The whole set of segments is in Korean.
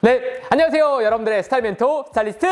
네, 안녕하세요. 여러분들의 스타일 멘토 스타일리스트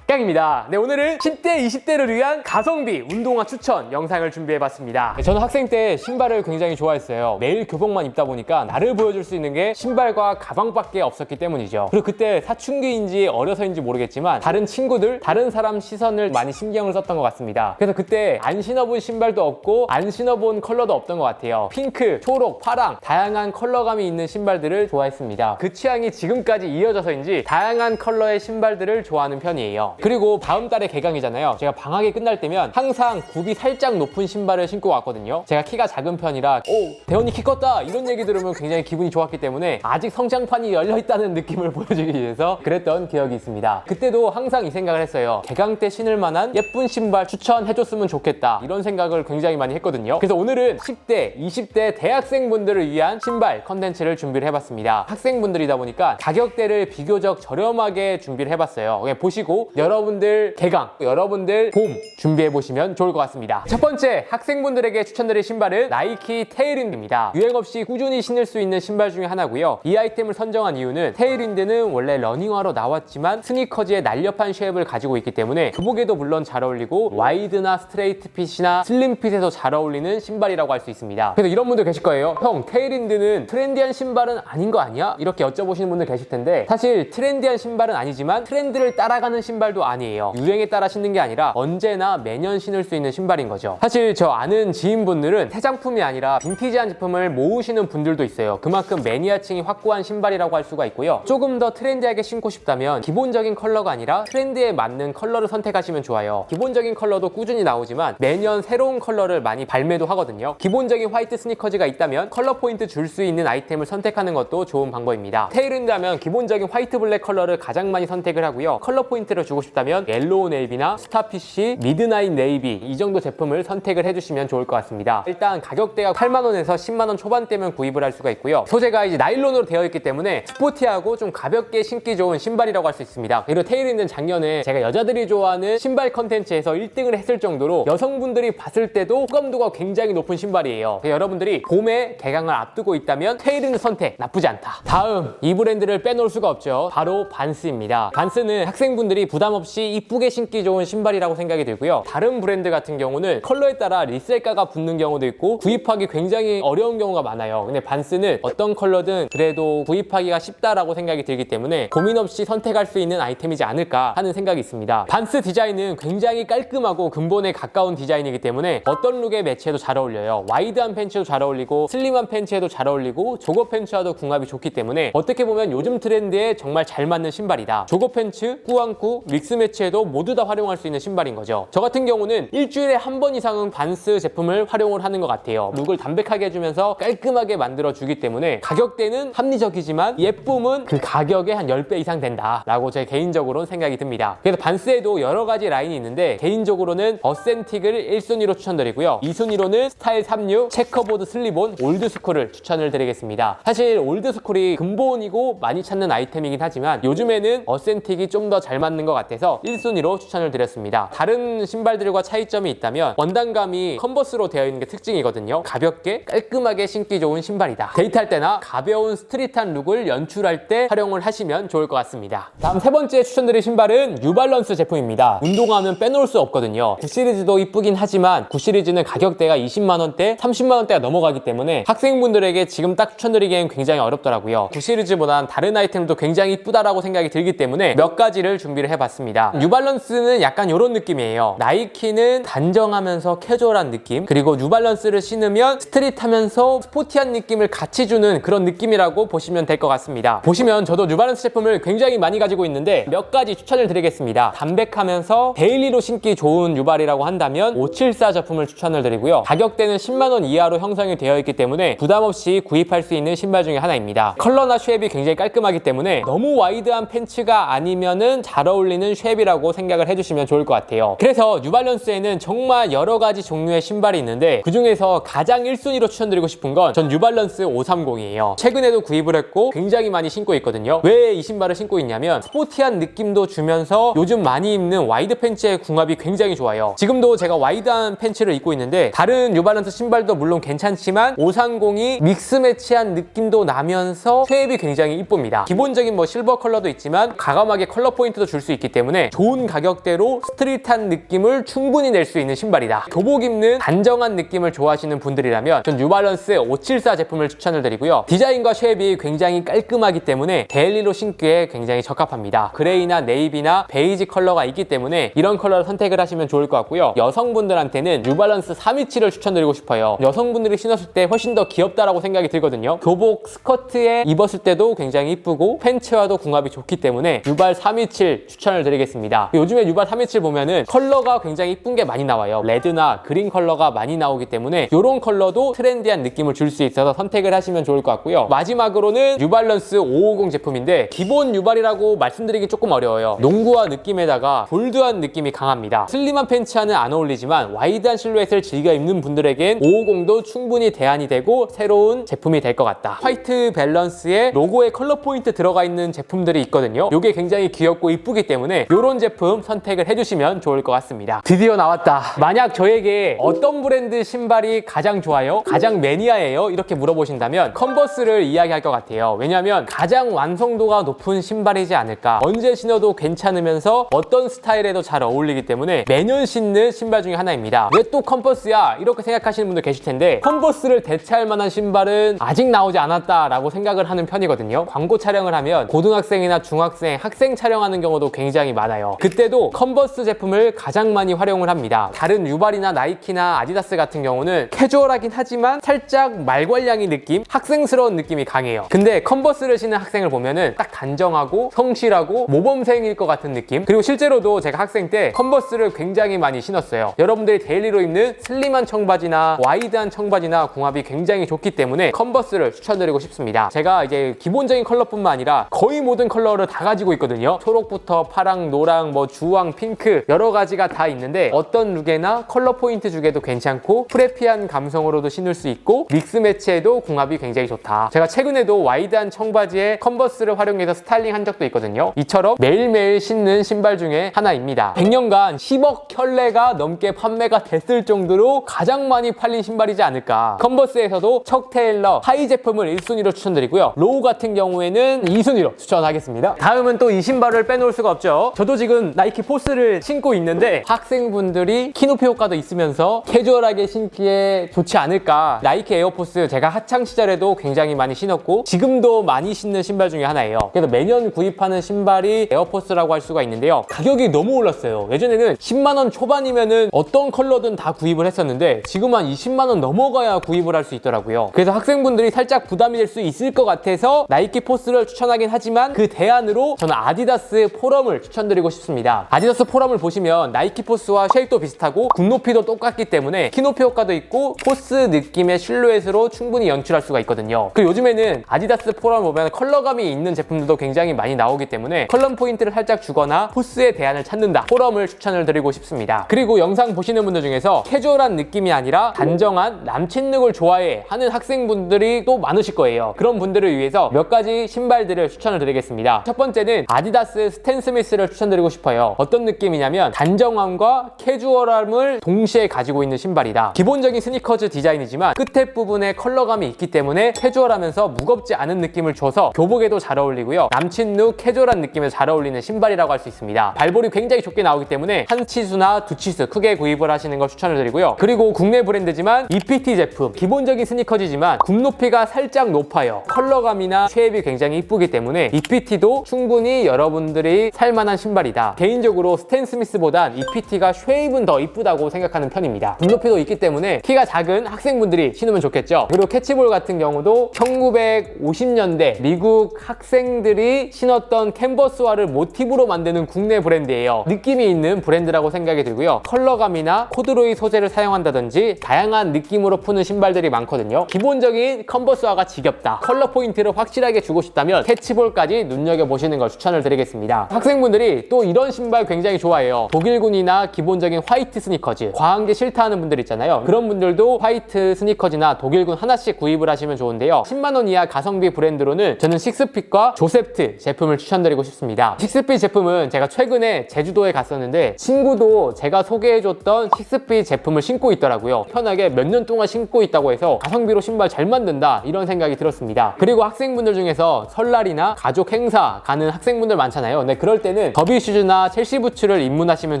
깡입니다. 네, 오늘은 10대, 20대를 위한 가성비 운동화 추천 영상을 준비해봤습니다. 저는 학생 때 신발을 굉장히 좋아했어요. 매일 교복만 입다 보니까 나를 보여줄 수 있는 게 신발과 가방밖에 없었기 때문이죠. 그리고 그때 사춘기인지 어려서인지 모르겠지만 다른 친구들, 다른 사람 시선을 많이 신경을 썼던 것 같습니다. 그래서 그때 안 신어본 신발도 없고 안 신어본 컬러도 없던 것 같아요. 핑크, 초록, 파랑 다양한 컬러감이 있는 신발들을 좋아했습니다. 그 취향이 지금까지 이어져서인지 다양한 컬러의 신발들을 좋아하는 편이에요. 그리고 다음 달에 개강이잖아요. 제가 방학이 끝날 때면 항상 굽이 살짝 높은 신발을 신고 왔거든요. 제가 키가 작은 편이라 대원이 키 컸다 이런 얘기 들으면 굉장히 기분이 좋았기 때문에 아직 성장판이 열려있다는 느낌을 보여주기 위해서 그랬던 기억이 있습니다. 그때도 항상 이 생각을 했어요. 개강 때 신을 만한 예쁜 신발 추천해줬으면 좋겠다 이런 생각을 굉장히 많이 했거든요. 그래서 오늘은 10대, 20대 대학생분들을 위한 신발 컨텐츠를 준비를 해봤습니다. 학생분들이다 보니까 가격대를 비교적 저렴하게 준비를 해봤어요. 보시고 여러분들 개강, 여러분들 봄 준비해보시면 좋을 것 같습니다. 첫 번째 학생분들에게 추천드릴 신발은 나이키 테일윈드입니다. 유행 없이 꾸준히 신을 수 있는 신발 중에 하나고요. 이 아이템을 선정한 이유는 테일윈드는 원래 러닝화로 나왔지만 스니커즈의 날렵한 쉐입을 가지고 있기 때문에 교복에도 물론 잘 어울리고 와이드나 스트레이트 핏이나 슬림 핏에도 잘 어울리는 신발이라고 할 수 있습니다. 그래서 이런 분들 계실 거예요. 형, 테일윈드는 트렌디한 신발은 아닌 거 아니야? 이렇게 여쭤보시는 분들 계실 텐데 사실 트렌디한 신발은 아니지만 트렌드를 따라가는 신발도 아니에요. 유행에 따라 신는 게 아니라 언제나 매년 신을 수 있는 신발인 거죠. 사실 저 아는 지인분들은 새 장품이 아니라 빈티지한 제품을 모으시는 분들도 있어요. 그만큼 매니아층이 확고한 신발이라고 할 수가 있고요. 조금 더 트렌디하게 신고 싶다면 기본적인 컬러가 아니라 트렌드에 맞는 컬러를 선택하시면 좋아요. 기본적인 컬러도 꾸준히 나오지만 매년 새로운 컬러를 많이 발매도 하거든요. 기본적인 화이트 스니커즈가 있다면 컬러 포인트 줄 수 있는 아이템을 선택하는 것도 좋은 방법입니다. 테일윈드 하면 기본적인 화이트 블랙 컬러를 가장 많이 선택을 하고요. 컬러 포인트를 주고 싶다면 옐로우 네이비나 스타피쉬, 미드나잇 네이비 이 정도 제품을 선택을 해주시면 좋을 것 같습니다. 일단 가격대가 8만원에서 10만원 초반대면 구입을 할 수가 있고요. 소재가 이제 나일론으로 되어 있기 때문에 스포티하고 좀 가볍게 신기 좋은 신발이라고 할 수 있습니다. 그리고 테일윈드는 작년에 제가 여자들이 좋아하는 신발 컨텐츠에서 1등을 했을 정도로 여성분들이 봤을 때도 호감도가 굉장히 높은 신발이에요. 여러분들이 봄에 개강을 앞두고 있다면 테일윈드 선택 나쁘지 않다. 다음 이 브랜드를 빼놓을 수가 없죠. 바로 반스입니다. 반스는 학생분들이 부담 없이 이쁘게 신기 좋은 신발이라고 생각이 들고요. 다른 브랜드 같은 경우는 컬러에 따라 리셀가가 붙는 경우도 있고 구입하기 굉장히 어려운 경우가 많아요. 근데 반스는 어떤 컬러든 그래도 구입하기가 쉽다라고 생각이 들기 때문에 고민 없이 선택할 수 있는 아이템이지 않을까 하는 생각이 있습니다. 반스 디자인은 굉장히 깔끔하고 근본에 가까운 디자인이기 때문에 어떤 룩에 매치해도 잘 어울려요. 와이드한 팬츠도 잘 어울리고 슬림한 팬츠에도 잘 어울리고 조거 팬츠와도 궁합이 좋기 때문에 어떻게 보면 요즘 트렌드에 정말 잘 맞는 신발이다. 조거 팬츠, 꾸안꾸, 믹스 매치에도 모두 다 활용할 수 있는 신발인 거죠. 저 같은 경우는 일주일에 한 번 이상은 반스 제품을 활용을 하는 것 같아요. 룩을 담백하게 해주면서 깔끔하게 만들어주기 때문에 가격대는 합리적이지만 예쁨은 그 가격의 한 10배 이상 된다 라고 제 개인적으로는 생각이 듭니다. 그래서 반스에도 여러 가지 라인이 있는데 개인적으로는 어센틱을 1순위로 추천드리고요. 2순위로는 스타일 36, 체커보드 슬립온, 올드스쿨을 추천을 드리겠습니다. 사실 올드스쿨이 근본이고 많이 찾는 아이템이긴 하지만 요즘에는 어센틱이 좀 더 잘 맞는 것 같아서 1순위로 추천을 드렸습니다. 다른 신발들과 차이점이 있다면 원단감이 컨버스로 되어 있는 게 특징이거든요. 가볍게 깔끔하게 신기 좋은 신발이다. 데이트할 때나 가벼운 스트릿한 룩을 연출할 때 활용을 하시면 좋을 것 같습니다. 다음 세 번째 추천드릴 신발은 뉴발런스 제품입니다. 운동화하면 빼놓을 수 없거든요. 9시리즈도 이쁘긴 하지만 9시리즈는 가격대가 20만원대, 30만원대가 넘어가기 때문에 학생분들에게 지금 딱 추천드리기엔 굉장히 어렵더라고요. 9시리즈보단 다른 아이템도 굉장히 이쁘다라고 생각이 들기 때문에 몇 가지를 준비를 해봤습니다. 뉴발런스는 약간 이런 느낌이에요. 나이키는 단정하면서 캐주얼한 느낌, 그리고 뉴발런스를 신으면 스트릿하면서 스포티한 느낌을 같이 주는 그런 느낌이라고 보시면 될 것 같습니다. 보시면 저도 뉴발런스 제품을 굉장히 많이 가지고 있는데 몇 가지 추천을 드리겠습니다. 담백하면서 데일리로 신기 좋은 뉴발이라고 한다면 574 제품을 추천을 드리고요. 가격대는 10만원 이하로 형성이 되어 있기 때문에 부담 없이 구입할 수 있는 신발 중에 하나입니다. 컬러나 쉐입이 굉장히 깔끔하기 때문에 너무 와이드한 팬츠가 아니면은 잘 어울리는 있는 쉐입이라고 생각을 해주시면 좋을 것 같아요. 그래서 뉴발란스에는 정말 여러 가지 종류의 신발이 있는데 그 중에서 가장 1순위로 추천드리고 싶은 건 전 뉴발란스 530이에요. 최근에도 구입을 했고 굉장히 많이 신고 있거든요. 왜 이 신발을 신고 있냐면 스포티한 느낌도 주면서 요즘 많이 입는 와이드 팬츠의 궁합이 굉장히 좋아요. 지금도 제가 와이드한 팬츠를 입고 있는데 다른 뉴발란스 신발도 물론 괜찮지만 530이 믹스 매치한 느낌도 나면서 쉐입이 굉장히 이쁩니다. 기본적인 뭐 실버 컬러도 있지만 과감하게 컬러 포인트도 줄 수 있기 때문에 좋은 가격대로 스트릿한 느낌을 충분히 낼 수 있는 신발이다. 교복 입는 단정한 느낌을 좋아하시는 분들이라면 전 뉴발란스 574 제품을 추천을 드리고요. 디자인과 쉐입이 굉장히 깔끔하기 때문에 데일리로 신기에 굉장히 적합합니다. 그레이나 네이비나 베이지 컬러가 있기 때문에 이런 컬러를 선택을 하시면 좋을 것 같고요. 여성분들한테는 뉴발란스 327을 추천드리고 싶어요. 여성분들이 신었을 때 훨씬 더 귀엽다라고 생각이 들거든요. 교복 스커트에 입었을 때도 굉장히 이쁘고 팬츠와도 궁합이 좋기 때문에 뉴발 327 추천을 드리겠습니다. 요즘에 뉴발 327 보면은 컬러가 굉장히 이쁜 게 많이 나와요. 레드나 그린 컬러가 많이 나오기 때문에 이런 컬러도 트렌디한 느낌을 줄 수 있어서 선택을 하시면 좋을 것 같고요. 마지막으로는 뉴발란스 550 제품인데 기본 뉴발이라고 말씀드리기 조금 어려워요. 농구화 느낌에다가 볼드한 느낌이 강합니다. 슬림한 팬츠와는 안 어울리지만 와이드한 실루엣을 즐겨 입는 분들에겐 550도 충분히 대안이 되고 새로운 제품이 될 것 같다. 화이트 밸런스에 로고에 컬러 포인트 들어가 있는 제품들이 있거든요. 이게 굉장히 귀엽고 이쁘기 때문에 이런 제품 선택을 해주시면 좋을 것 같습니다. 드디어 나왔다. 만약 저에게 어떤 브랜드 신발이 가장 좋아요? 가장 매니아예요? 이렇게 물어보신다면 컨버스를 이야기할 것 같아요. 왜냐하면 가장 완성도가 높은 신발이지 않을까. 언제 신어도 괜찮으면서 어떤 스타일에도 잘 어울리기 때문에 매년 신는 신발 중에 하나입니다. 왜 또 컨버스야? 이렇게 생각하시는 분들 계실 텐데 컨버스를 대체할 만한 신발은 아직 나오지 않았다라고 생각을 하는 편이거든요. 광고 촬영을 하면 고등학생이나 중학생, 학생 촬영하는 경우도 굉장히 많아요. 그때도 컨버스 제품을 가장 많이 활용을 합니다. 다른 뉴발이나 나이키나 아디다스 같은 경우는 캐주얼하긴 하지만 살짝 말괄량이 느낌, 학생스러운 느낌이 강해요. 근데 컨버스를 신는 학생을 보면은 딱 단정하고 성실하고 모범생일 것 같은 느낌. 그리고 실제로도 제가 학생 때 컨버스를 굉장히 많이 신었어요. 여러분들이 데일리로 입는 슬림한 청바지나 와이드한 청바지나 궁합이 굉장히 좋기 때문에 컨버스를 추천드리고 싶습니다. 제가 이제 기본적인 컬러뿐만 아니라 거의 모든 컬러를 다 가지고 있거든요. 초록부터 파랑, 노랑, 뭐 주황, 핑크 여러 가지가 다 있는데 어떤 룩에나 컬러 포인트 주게도 괜찮고 프레피한 감성으로도 신을 수 있고 믹스 매치에도 궁합이 굉장히 좋다. 제가 최근에도 와이드한 청바지에 컨버스를 활용해서 스타일링 한 적도 있거든요. 이처럼 매일매일 신는 신발 중에 하나입니다. 100년간 10억 켤레가 넘게 판매가 됐을 정도로 가장 많이 팔린 신발이지 않을까. 컨버스에서도 척 테일러 하이 제품을 1순위로 추천드리고요. 로우 같은 경우에는 2순위로 추천하겠습니다. 다음은 또 이 신발을 빼놓을 수가 없죠. 저도 지금 나이키 포스를 신고 있는데 학생분들이 키높이 효과도 있으면서 캐주얼하게 신기에 좋지 않을까. 나이키 에어포스 제가 학창 시절에도 굉장히 많이 신었고 지금도 많이 신는 신발 중에 하나예요. 그래서 매년 구입하는 신발이 에어포스라고 할 수가 있는데요. 가격이 너무 올랐어요. 예전에는 10만원 초반이면은 어떤 컬러든 다 구입을 했었는데 지금 한 20만원 넘어가야 구입을 할 수 있더라고요. 그래서 학생분들이 살짝 부담이 될 수 있을 것 같아서 나이키 포스를 추천하긴 하지만 그 대안으로 저는 아디다스 포럼을 추천드리고 싶습니다. 아디다스 포럼을 보시면 나이키 포스와 쉐입도 비슷하고 굽높이도 똑같기 때문에 키높이 효과도 있고 포스 느낌의 실루엣으로 충분히 연출할 수가 있거든요. 그리고 요즘에는 아디다스 포럼 보면 컬러감이 있는 제품들도 굉장히 많이 나오기 때문에 컬러 포인트를 살짝 주거나 포스의 대안을 찾는다. 포럼을 추천을 드리고 싶습니다. 그리고 영상 보시는 분들 중에서 캐주얼한 느낌이 아니라 단정한 남친룩을 좋아해 하는 학생분들이 또 많으실 거예요. 그런 분들을 위해서 몇 가지 신발들을 추천을 드리겠습니다. 첫 번째는 아디다스 스탠 스미스를 추천드리고 싶어요. 어떤 느낌이냐면 단정함과 캐주얼함을 동시에 가지고 있는 신발이다. 기본적인 스니커즈 디자인이지만 끝에 부분에 컬러감이 있기 때문에 캐주얼하면서 무겁지 않은 느낌을 줘서 교복에도 잘 어울리고요. 남친룩 캐주얼한 느낌에 잘 어울리는 신발이라고 할 수 있습니다. 발볼이 굉장히 좋게 나오기 때문에 한 치수나 두 치수 크게 구입을 하시는 걸 추천을 드리고요. 그리고 국내 브랜드지만 EPT 제품, 기본적인 스니커즈지만 굽높이가 살짝 높아요. 컬러감이나 쉐입이 굉장히 이쁘기 때문에 EPT도 충분히 여러분들이 살만한 신발이다. 개인적으로 스탠 스미스보단 EPT가 쉐입은 더 이쁘다고 생각하는 편입니다. 굽높이도 있기 때문에 키가 작은 학생분들이 신으면 좋겠죠. 그리고 캐치볼 같은 경우도 1950년대 미국 학생들이 신었던 캔버스화를 모티브로 만드는 국내 브랜드예요. 느낌이 있는 브랜드라고 생각이 들고요. 컬러감이나 코드로이 소재를 사용한다든지 다양한 느낌으로 푸는 신발들이 많거든요. 기본적인 컨버스화가 지겹다. 컬러 포인트를 확실하게 주고 싶다면 캐치볼까지 눈여겨보시는 걸 추천을 드리겠습니다. 학생분들이 학생분들이 또 이런 신발 굉장히 좋아해요. 독일군이나 기본적인 화이트 스니커즈, 과한 게 싫다 하는 분들 있잖아요. 그런 분들도 화이트 스니커즈나 독일군 하나씩 구입을 하시면 좋은데요. 10만 원 이하 가성비 브랜드로는 저는 식스핏과 조셉트 제품을 추천드리고 싶습니다. 식스핏 제품은 제가 최근에 제주도에 갔었는데 친구도 제가 소개해줬던 식스핏 제품을 신고 있더라고요. 편하게 몇 년 동안 신고 있다고 해서 가성비로 신발 잘 만든다 이런 생각이 들었습니다. 그리고 학생분들 중에서 설날이나 가족 행사 가는 학생분들 많잖아요. 네, 그럴 때는 더비슈즈나 첼시 부츠를 입문하시면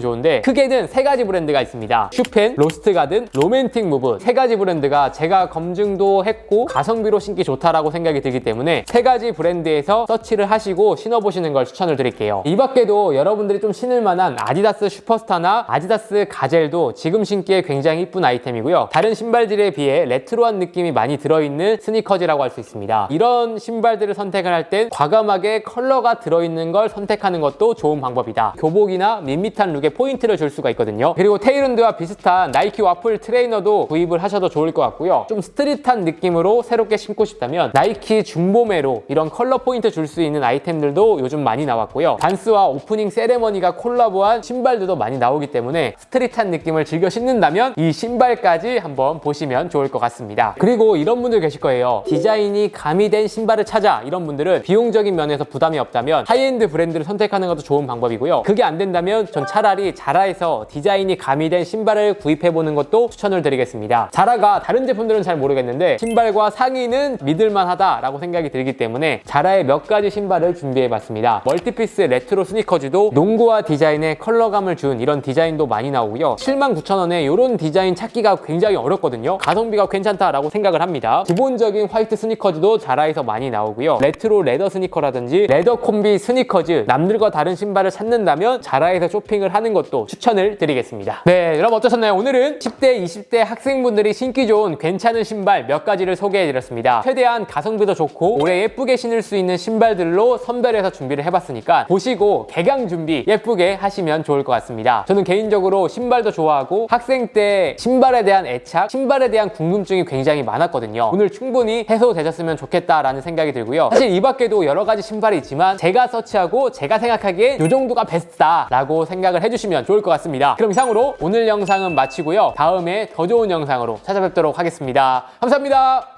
좋은데 크게는 세 가지 브랜드가 있습니다. 슈펜, 로스트 가든, 로맨틱 무브 세 가지 브랜드가 제가 검증도 했고 가성비로 신기 좋다라고 생각이 들기 때문에 세 가지 브랜드에서 서치를 하시고 신어보시는 걸 추천을 드릴게요. 이 밖에도 여러분들이 좀 신을 만한 아디다스 슈퍼스타나 아디다스 가젤도 지금 신기에 굉장히 이쁜 아이템이고요. 다른 신발들에 비해 레트로한 느낌이 많이 들어있는 스니커즈라고 할 수 있습니다. 이런 신발들을 선택을 할 땐 과감하게 컬러가 들어있는 걸 선택하는 것도 좋은 방법이다. 교복이나 밋밋한 룩에 포인트를 줄 수가 있거든요. 그리고 테일운드와 비슷한 나이키 와플 트레이너도 구입을 하셔도 좋을 것 같고요. 좀 스트릿한 느낌으로 새롭게 신고 싶다면 나이키 중보메로 이런 컬러 포인트 줄 수 있는 아이템들도 요즘 많이 나왔고요. 단스와 오프닝 세레머니가 콜라보한 신발들도 많이 나오기 때문에 스트릿한 느낌을 즐겨 신는다면 이 신발까지 한번 보시면 좋을 것 같습니다. 그리고 이런 분들 계실 거예요. 디자인이 가미된 신발을 찾아. 이런 분들은 비용적인 면에서 부담이 없다면 하이엔드 브랜드를 선택하는 것도 좋은 방법이고요. 그게 안 된다면 전 차라리 자라에서 디자인이 가미된 신발을 구입해보는 것도 추천을 드리겠습니다. 자라가 다른 제품들은 잘 모르겠는데 신발과 상의는 믿을만 하다라고 생각이 들기 때문에 자라의 몇 가지 신발을 준비해봤습니다. 멀티피스 레트로 스니커즈도 농구와 디자인에 컬러감을 준 이런 디자인도 많이 나오고요. 79,000원에 이런 디자인 찾기가 굉장히 어렵거든요. 가성비가 괜찮다라고 생각을 합니다. 기본적인 화이트 스니커즈도 자라에서 많이 나오고요. 레트로 레더 스니커라든지 레더 콤비 스니커즈, 남들과 다른 신발을 찾는다면 자라에서 쇼핑을 하는 것도 추천을 드리겠습니다. 네, 여러분 어떠셨나요? 오늘은 10대, 20대 학생분들이 신기 좋은 괜찮은 신발 몇 가지를 소개해드렸습니다. 최대한 가성비도 좋고 오래 예쁘게 신을 수 있는 신발들로 선별해서 준비를 해봤으니까 보시고 개강 준비 예쁘게 하시면 좋을 것 같습니다. 저는 개인적으로 신발도 좋아하고 학생 때 신발에 대한 애착, 신발에 대한 궁금증이 굉장히 많았거든요. 오늘 충분히 해소되셨으면 좋겠다라는 생각이 들고요. 사실 이 밖에도 여러 가지 신발이 있지만 제가 서치하고 제가 생각하기에 이 정도가 베스트다라고 생각을 해주시면 좋을 것 같습니다. 그럼 이상으로 오늘 영상은 마치고요. 다음에 더 좋은 영상으로 찾아뵙도록 하겠습니다. 감사합니다.